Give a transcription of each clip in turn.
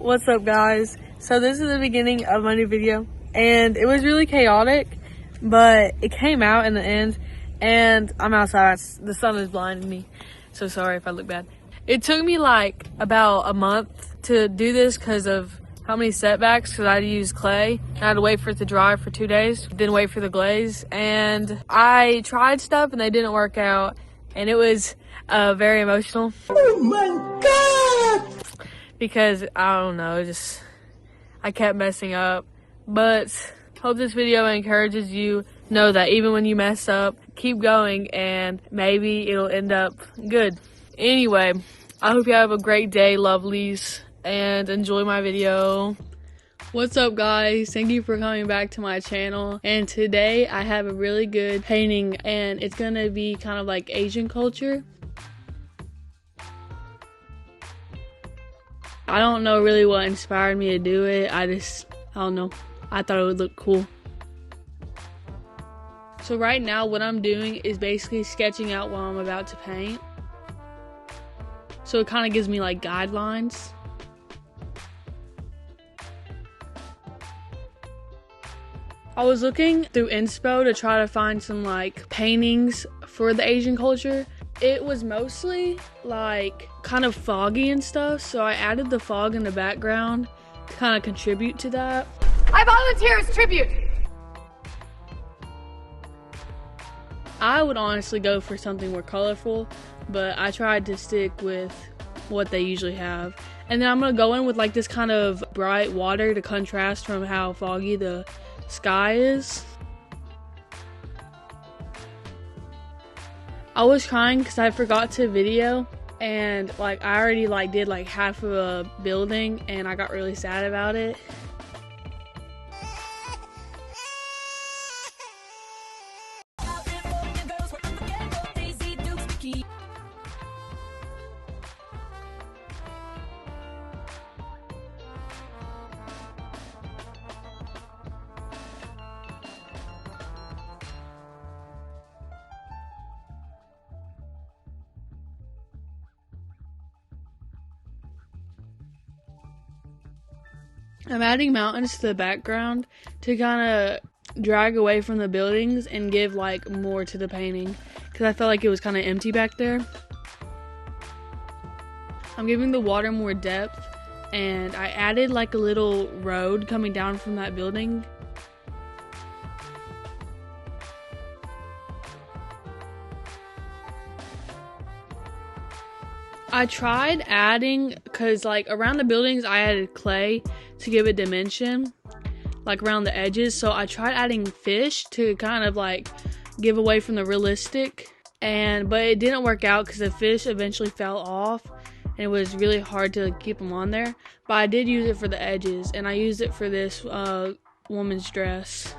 What's up, guys? So this is the beginning of my new video, and it was really chaotic, but it came out in the end, and I'm outside. The sun is blinding me, so sorry if I look bad. It took me like about a month to do this because of how many setbacks, because I had to use clay. I had to wait for it to dry for 2 days, then wait for the glaze, and I tried stuff and they didn't work out, and it was very emotional. Oh my God! Because I don't know, I kept messing up. But hope this video encourages you. Know that even when you mess up, keep going and maybe it'll end up good. Anyway, I hope you have a great day, lovelies, and enjoy my video. What's up, guys? Thank you for coming back to my channel. And today I have a really good painting, and it's gonna be kind of like Asian culture. I don't know really what inspired me to do it. I don't know. I thought it would look cool. So right now what I'm doing is basically sketching out what I'm about to paint. So it kind of gives me like guidelines. I was looking through inspo to try to find some like paintings for the Asian culture. It was mostly like kind of foggy and stuff, so I added the fog in the background to kind of contribute to that. I volunteer as tribute! I would honestly go for something more colorful, but I tried to stick with what they usually have. And then I'm gonna go in with like this kind of bright water to contrast from how foggy the sky is. I was crying because I forgot to video, and like I already did like half of a building, and I got really sad about it. I'm adding mountains to the background to kind of drag away from the buildings and give like more to the painting, because I felt like it was kind of empty back there. I'm giving the water more depth, and I added like a little road coming down from that building. I tried adding, because like around the buildings I added clay to give it dimension, like around the edges, so I tried adding fish to kind of like give away from the realistic, but it didn't work out because the fish eventually fell off and it was really hard to keep them on there. But I did use it for the edges, and I used it for this woman's dress.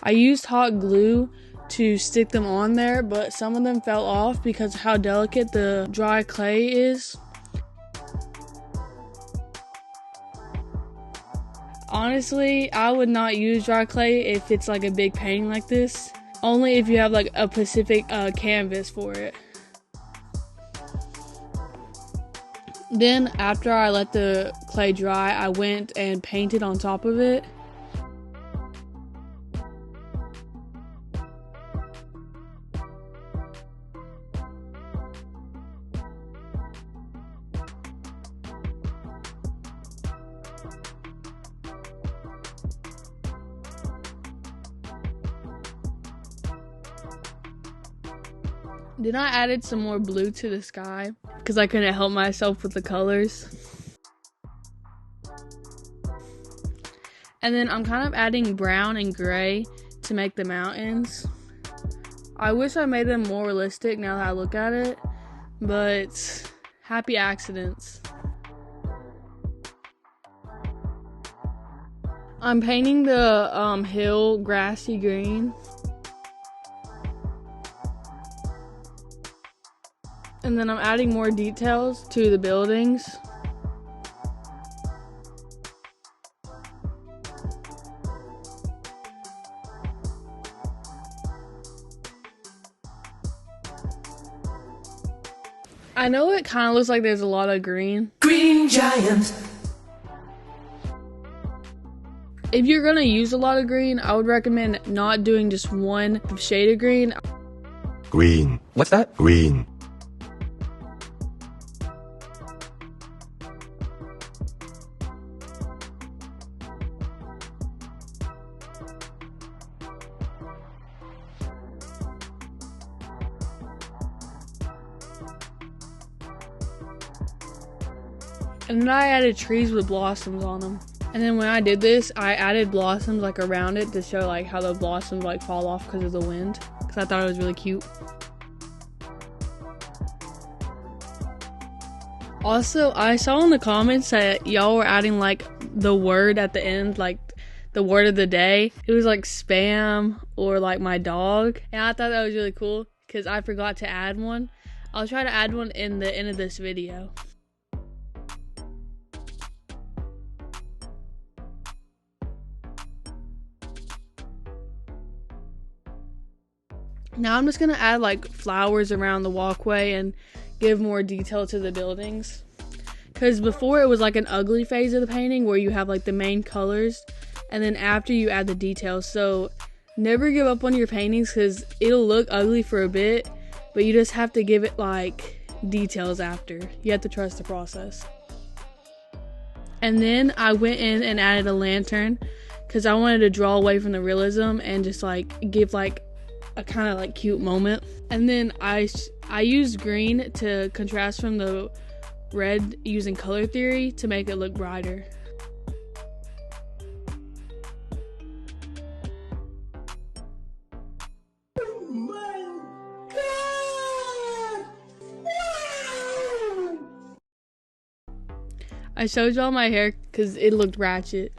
I used hot glue to stick them on there, but some of them fell off because of how delicate the dry clay is. Honestly, I would not use dry clay if it's like a big painting like this. Only if you have like a specific canvas for it. Then after I let the clay dry, I went and painted on top of it. Then I added some more blue to the sky because I couldn't help myself with the colors. And then I'm kind of adding brown and gray to make the mountains. I wish I made them more realistic now that I look at it, but happy accidents. I'm painting the hill grassy green. And then I'm adding more details to the buildings. I know it kind of looks like there's a lot of green. Green giant. If you're gonna use a lot of green, I would recommend not doing just one shade of green. Green. What's that? Green. And then I added trees with blossoms on them. And then when I did this, I added blossoms like around it to show like how the blossoms like fall off because of the wind. Because I thought it was really cute. Also, I saw in the comments that y'all were adding like the word at the end, like the word of the day. It was like spam or like my dog. And I thought that was really cool because I forgot to add one. I'll try to add one in the end of this video. Now I'm just gonna add like flowers around the walkway and give more detail to the buildings. Cause before it was like an ugly phase of the painting where you have like the main colors and then after you add the details. So never give up on your paintings cause it'll look ugly for a bit, but you just have to give it like details after. You have to trust the process. And then I went in and added a lantern cause I wanted to draw away from the realism and just like give like a kind of like cute moment. And then I used green to contrast from the red using color theory to make it look brighter. Oh my God! Wow! I showed y'all my hair because it looked ratchet.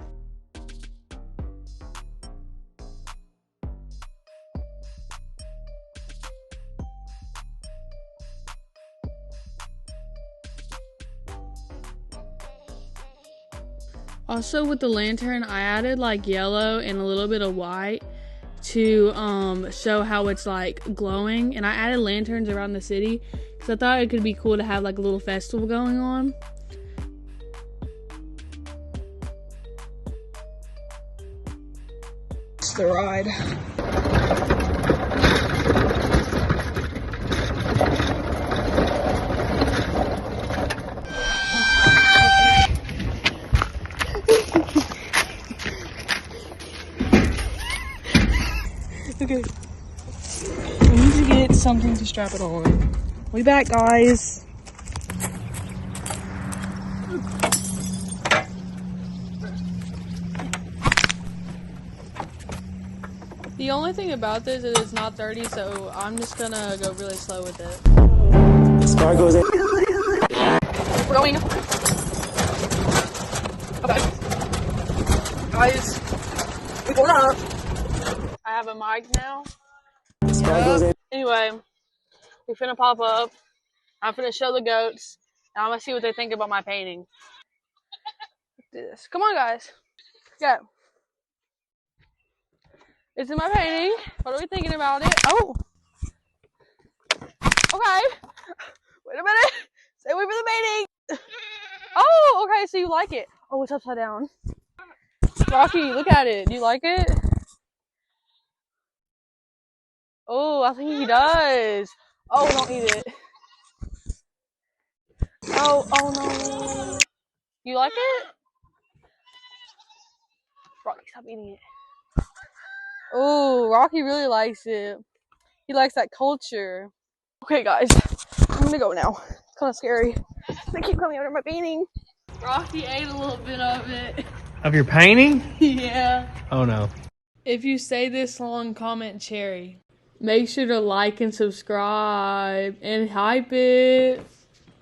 Also with the lantern, I added like yellow and a little bit of white to show how it's like glowing. And I added lanterns around the city because I thought it could be cool to have like a little festival going on. It's the ride. Okay. We need to get something to strap it on. We back, guys. The only thing about this is it's not 30, so I'm just gonna go really slow with it. This car goes in. We're going. Okay. Guys, we pulled up. I have a mic now. This car goes in. Anyway, we're finna pop up. I'm finna show the goats. And I'm gonna see what they think about my painting. Let's do this. Come on, guys. Go. This is my painting. What are we thinking about it? Oh. Okay. Wait a minute. Stay away from the painting. Oh, okay. So you like it. Oh, it's upside down. Rocky, look at it. Do you like it? Oh, I think he does. Oh, don't eat it. Oh no. You like it? Rocky, stop eating it. Oh, Rocky really likes it. He likes that culture. Okay, guys. I'm gonna go now. It's kind of scary. They keep coming under my painting. Rocky ate a little bit of it. Of your painting? Yeah. Oh no. If you say this long, comment cherry. Make sure to like and subscribe and hype it.